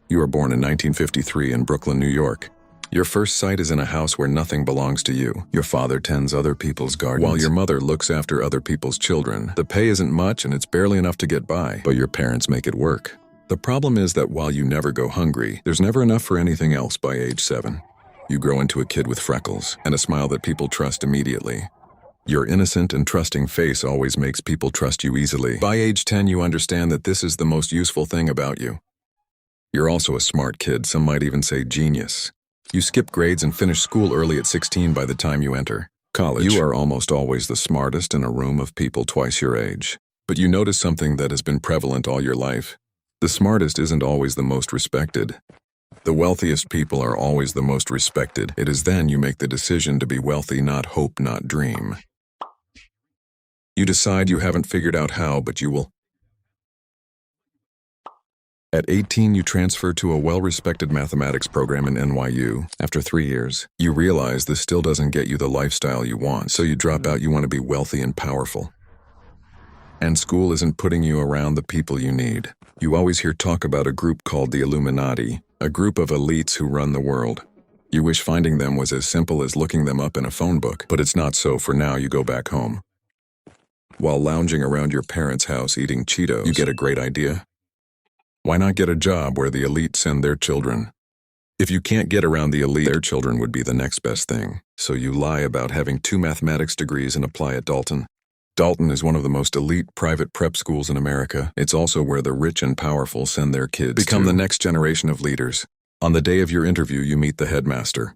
You are born in 1953 in Brooklyn, New York. Your first sight is in a house where nothing belongs to you. Your father tends other people's gardens, while your mother looks after other people's children. The pay isn't much and it's barely enough to get by, but your parents make it work. The problem is that while you never go hungry, there's never enough for anything else by age 7. You grow into a kid with freckles and a smile that people trust immediately. Your innocent and trusting face always makes people trust you easily. By age 10, you understand that this is the most useful thing about you. You're also a smart kid, some might even say genius. You skip grades and finish school early at 16 by the time you enter college. You are almost always the smartest in a room of people twice your age. But you notice something that has been prevalent all your life. The smartest isn't always the most respected. The wealthiest people are always the most respected. It is then you make the decision to be wealthy, not hope, not dream. You decide you haven't figured out how, but you will. At 18, you transfer to a well-respected mathematics program in NYU. After 3 years, you realize this still doesn't get you the lifestyle you want, so you drop out. You want to be wealthy and powerful. And school isn't putting you around the people you need. You always hear talk about a group called the Illuminati, a group of elites who run the world. You wish finding them was as simple as looking them up in a phone book, but it's not so. For now, you go back home. While lounging around your parents' house eating Cheetos, you get a great idea. Why not get a job where the elite send their children? If you can't get around the elite, their children would be the next best thing. So you lie about having 2 mathematics degrees and apply at Dalton. Dalton is one of the most elite private prep schools in America. It's also where the rich and powerful send their kids become the next generation of leaders. On the day of your interview, you meet the headmaster.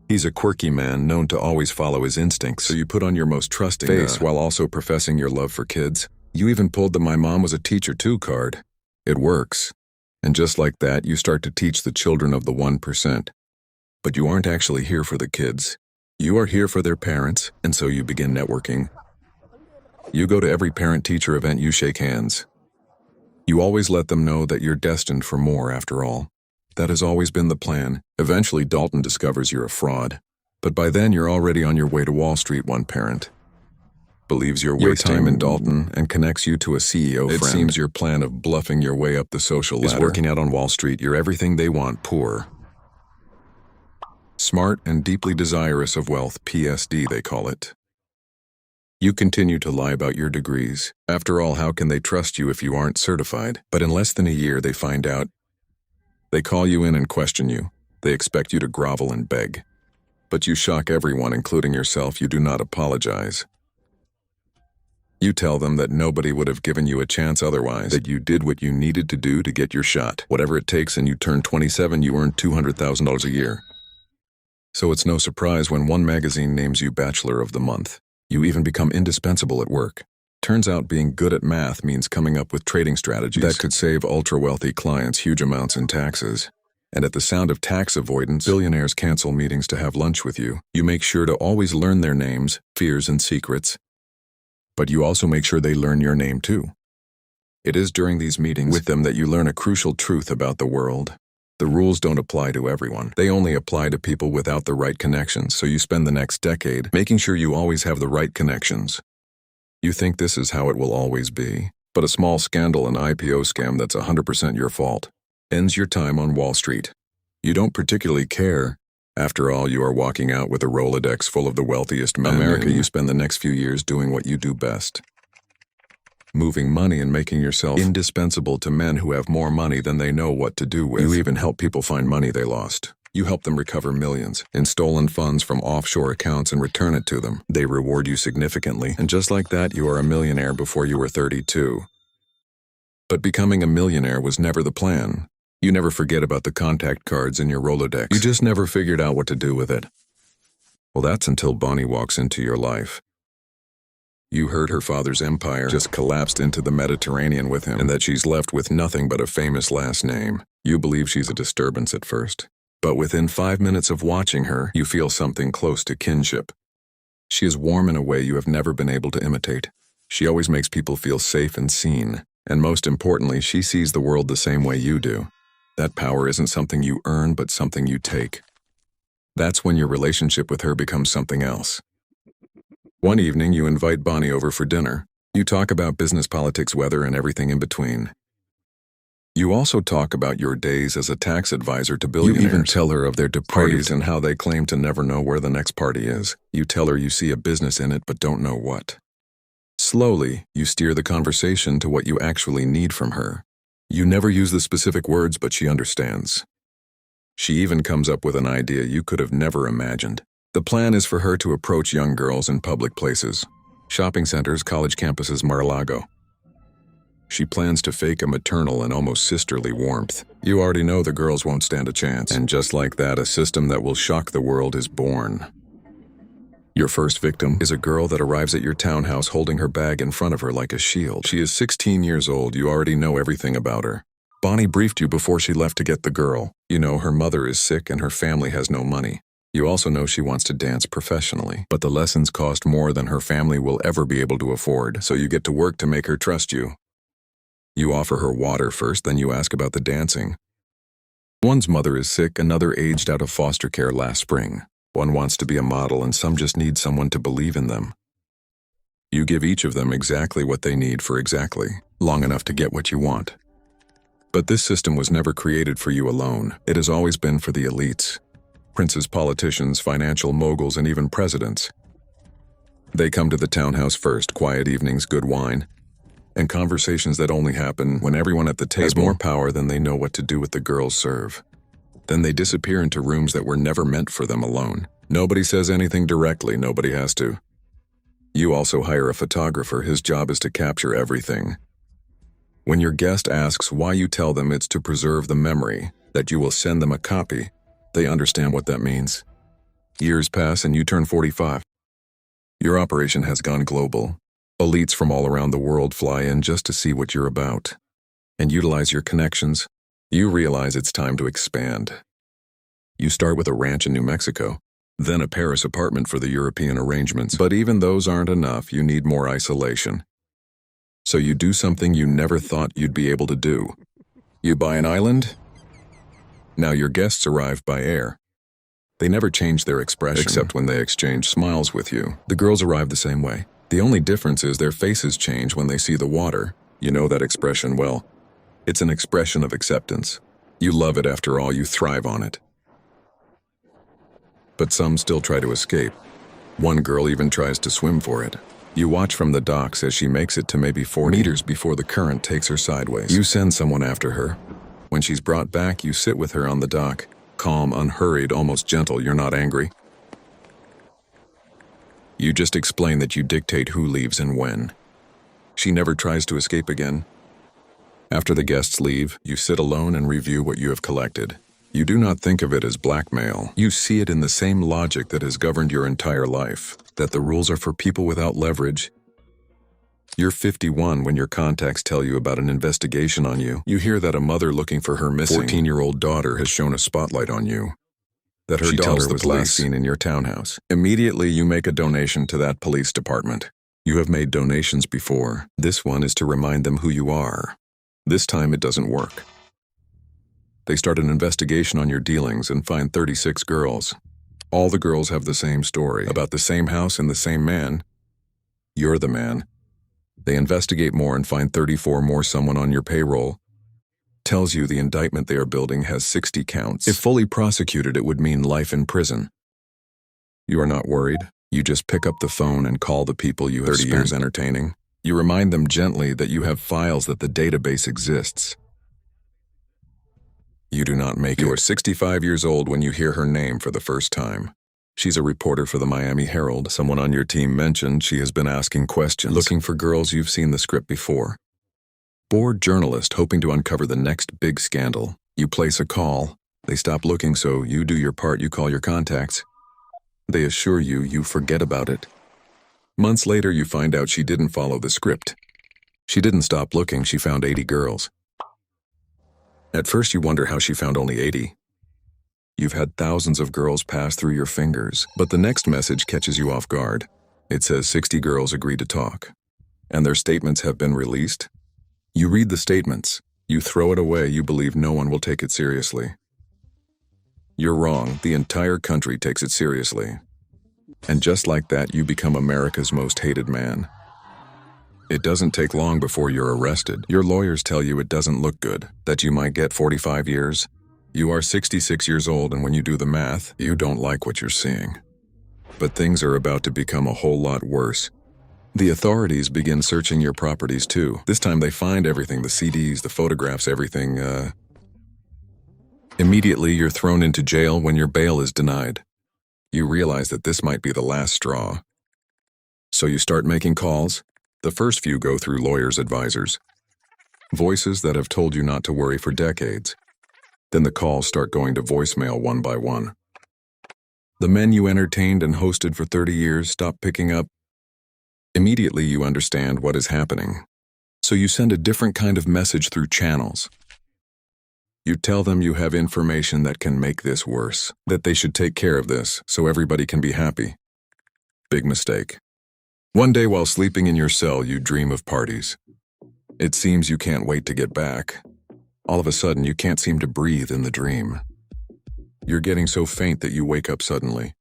He's a quirky man known to always follow his instincts, so you put on your most trusting face while also professing your love for kids. You even pulled the "my mom was a teacher too" card. It works. And just like that, you start to teach the children of the 1%. But you aren't actually here for the kids. You are here for their parents, and so you begin networking. You go to every parent-teacher event, you shake hands. You always let them know that you're destined for more after all. That has always been the plan. Eventually, Dalton discovers you're a fraud. But by then, you're already on your way to Wall Street. One parent believes you're wasting time in Dalton and connects you to a CEO friend. It seems your plan of bluffing your way up the social ladder is working out on Wall Street. You're everything they want, poor, smart, and deeply desirous of wealth, PSD they call it. You continue to lie about your degrees. After all, how can they trust you if you aren't certified? But in less than a year, they find out. They call you in and question you. They expect you to grovel and beg. But you shock everyone, including yourself. You do not apologize. You tell them that nobody would have given you a chance otherwise, that you did what you needed to do to get your shot. Whatever it takes, and you turn 27, you earn $200,000 a year. So it's no surprise when one magazine names you Bachelor of the Month. You even become indispensable at work. Turns out being good at math means coming up with trading strategies that could save ultra-wealthy clients huge amounts in taxes. And at the sound of tax avoidance, billionaires cancel meetings to have lunch with you. You make sure to always learn their names, fears, and secrets. But you also make sure they learn your name too. It is during these meetings with them that you learn a crucial truth about the world. The rules don't apply to everyone. They only apply to people without the right connections, so you spend the next decade making sure you always have the right connections. You think this is how it will always be, but a small scandal, an IPO scam that's 100% your fault, ends your time on Wall Street. You don't particularly care. After all, you are walking out with a Rolodex full of the wealthiest men in America. You spend the next few years doing what you do best. Moving money and making yourself indispensable to men who have more money than they know what to do with. You even help people find money they lost. You help them recover millions in stolen funds from offshore accounts and return it to them. They reward you significantly, and just like that, you are a millionaire before you were 32. But becoming a millionaire was never the plan. You never forget about the contact cards in your Rolodex. You just never figured out what to do with it. Well, that's until Bonnie walks into your life. You heard her father's empire just collapsed into the Mediterranean with him, and that she's left with nothing but a famous last name. You believe she's a disturbance at first. But within 5 minutes of watching her, you feel something close to kinship. She is warm in a way you have never been able to imitate. She always makes people feel safe and seen. And most importantly, she sees the world the same way you do. That power isn't something you earn, but something you take. That's when your relationship with her becomes something else. One evening, you invite Bonnie over for dinner. You talk about business, politics, weather, and everything in between. You also talk about your days as a tax advisor to billionaires. You even tell her of their parties and how they claim to never know where the next party is. You tell her you see a business in it but don't know what. Slowly, you steer the conversation to what you actually need from her. You never use the specific words, but she understands. She even comes up with an idea you could have never imagined. The plan is for her to approach young girls in public places, shopping centers, college campuses, Mar-a-Lago. She plans to fake a maternal and almost sisterly warmth. You already know the girls won't stand a chance. And just like that, a system that will shock the world is born. Your first victim is a girl that arrives at your townhouse holding her bag in front of her like a shield. She is 16 years old. You already know everything about her. Bonnie briefed you before she left to get the girl. You know her mother is sick and her family has no money. You also know she wants to dance professionally, but the lessons cost more than her family will ever be able to afford, so you get to work to make her trust you. You offer her water first, then you ask about the dancing. One's mother is sick, another aged out of foster care last spring. One wants to be a model and some just need someone to believe in them. You give each of them exactly what they need for exactly long enough to get what you want. But this system was never created for you alone. It has always been for the elites. Princes, politicians, financial moguls, and even presidents. They come to the townhouse first, quiet evenings, good wine, and conversations that only happen when everyone at the table has more power than they know what to do with the girls serve. Then they disappear into rooms that were never meant for them alone. Nobody says anything directly, nobody has to. You also hire a photographer. His job is to capture everything. When your guest asks why, you tell them it's to preserve the memory, that you will send them a copy. They understand what that means. Years pass and you turn 45. Your operation has gone global. Elites from all around the world fly in just to see what you're about and utilize your connections. You realize it's time to expand. You start with a ranch in New Mexico, then a Paris apartment for the European arrangements. But even those aren't enough. You need more isolation. So you do something you never thought you'd be able to do. You buy an island. Now your guests arrive by air. They never change their expression, except when they exchange smiles with you. The girls arrive the same way. The only difference is their faces change when they see the water. You know that expression well. It's an expression of acceptance. You love it after all, you thrive on it. But some still try to escape. One girl even tries to swim for it. You watch from the docks as she makes it to maybe 4 meters before the current takes her sideways. You send someone after her. When she's brought back, you sit with her on the dock. Calm, unhurried, almost gentle. You're not angry. You just explain that you dictate who leaves and when. She never tries to escape again. After the guests leave, you sit alone and review what you have collected. You do not think of it as blackmail. You see it in the same logic that has governed your entire life, that the rules are for people without leverage. You're 51 when your contacts tell you about an investigation on you. You hear that a mother looking for her missing 14-year-old daughter has shown a spotlight on you. That her daughter was last seen in your townhouse. Immediately, you make a donation to that police department. You have made donations before. This one is to remind them who you are. This time, it doesn't work. They start an investigation on your dealings and find 36 girls. All the girls have the same story, about the same house and the same man. You're the man. They investigate more and find 34 more. Someone on your payroll tells you the indictment they are building has 60 counts. If fully prosecuted, it would mean life in prison. You are not worried. You just pick up the phone and call the people you have 30 years entertaining. You remind them gently that you have files, that the database exists. You do not make it. You are 65 years old when you hear her name for the first time. She's a reporter for the Miami Herald. Someone on your team mentioned she has been asking questions, looking for girls. You've seen the script before. Bored journalist hoping to uncover the next big scandal. You place a call. They stop looking, so you do your part. You call your contacts. They assure you you forget about it. Months later, you find out she didn't follow the script. She didn't stop looking. She found 80 girls. At first, you wonder how she found only 80. You've had thousands of girls pass through your fingers, but the next message catches you off guard. It says 60 girls agreed to talk, and their statements have been released. You read the statements. You throw it away. You believe no one will take it seriously. You're wrong. The entire country takes it seriously. And just like that, you become America's most hated man. It doesn't take long before you're arrested. Your lawyers tell you it doesn't look good, that you might get 45 years. You are 66 years old, and when you do the math, you don't like what you're seeing. But things are about to become a whole lot worse. The authorities begin searching your properties too. This time they find everything, the CDs, the photographs, everything. Immediately you're thrown into jail when your bail is denied. You realize that this might be the last straw. So you start making calls. The first few go through lawyers' advisors. Voices that have told you not to worry for decades. Then the calls start going to voicemail one by one. The men you entertained and hosted for 30 years stop picking up. Immediately you understand what is happening. So you send a different kind of message through channels. You tell them you have information that can make this worse, that they should take care of this so everybody can be happy. Big mistake. One day while sleeping in your cell, you dream of parties. It seems you can't wait to get back. All of a sudden, you can't seem to breathe in the dream. You're getting so faint that you wake up suddenly.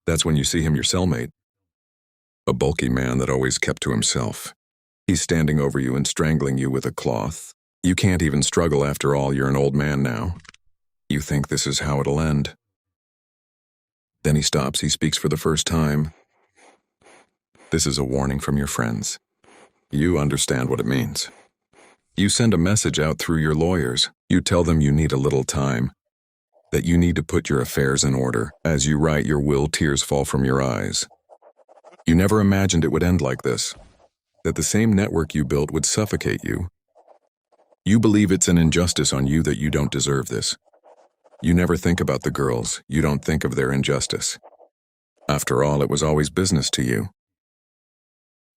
That's when you see him, your cellmate. A bulky man that always kept to himself. He's standing over you and strangling you with a cloth. You can't even struggle after all, you're an old man now. You think this is how it'll end. Then he stops, he speaks for the first time. This is a warning from your friends. You understand what it means. You send a message out through your lawyers. You tell them you need a little time, that you need to put your affairs in order. As you write your will, tears fall from your eyes. You never imagined it would end like this, that the same network you built would suffocate you. You believe it's an injustice on you that you don't deserve this. You never think about the girls. You don't think of their injustice. After all, it was always business to you.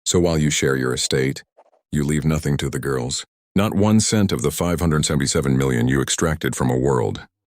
So while you share your estate, you leave nothing to the girls. Not 1 cent of the $577 million you extracted from a world